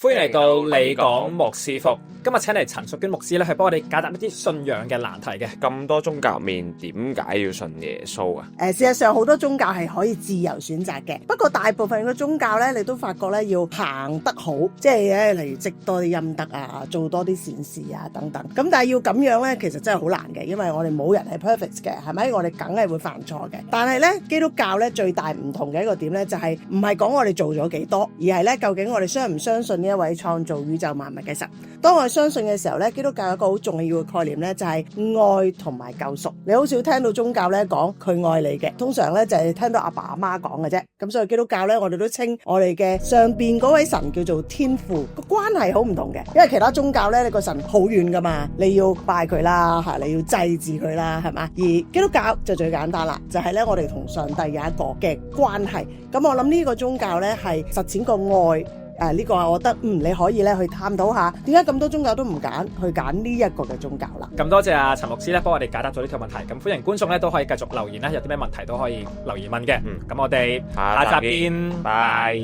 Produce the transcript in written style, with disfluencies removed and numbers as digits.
歡迎嚟到你講牧師福。今日請嚟陳淑娟牧師咧，去幫我哋解答一啲信仰嘅難題嘅。咁多宗教入面，點解要信耶穌啊？事實上好多宗教係可以自由選擇嘅，不過大部分嘅宗教咧，你都發覺咧要行得好，即係咧例如積多啲陰德啊，做多啲善事啊等等。咁但係要咁樣咧，其實真係好難嘅，因為我哋冇人係 perfect 嘅，係咪？我哋梗係會犯錯嘅。但係咧，基督教咧最大唔同嘅一個點咧，就係唔係講我哋做咗幾多，而係咧究竟我哋相唔相信呢一位創造宇宙萬物嘅神。當我哋相信嘅時候咧，基督教有一個好重要嘅概念咧，就係愛同埋救贖。你好少聽到宗教咧講佢愛你嘅，通常咧就係聽到阿爸阿媽講嘅啫。咁所以基督教咧，我哋都稱我哋嘅上邊嗰位神叫做天父，個關係好唔同嘅。因為其他宗教咧，你個神好遠噶嘛，你要拜佢啦，你要祭祀佢啦，係嘛？而基督教就最簡單啦，就係咧我哋同上帝有一個嘅關係。咁我諗呢個宗教咧係實踐個愛。呢個我覺得你可以咧去探討下點解咁多宗教都唔揀去揀呢一個嘅宗教啦。咁多謝阿陳牧師咧幫我哋解答咗呢條問題。咁歡迎觀眾咧都可以繼續留言啦，有啲咩問題都可以留言問嘅。咁我哋下集見，拜。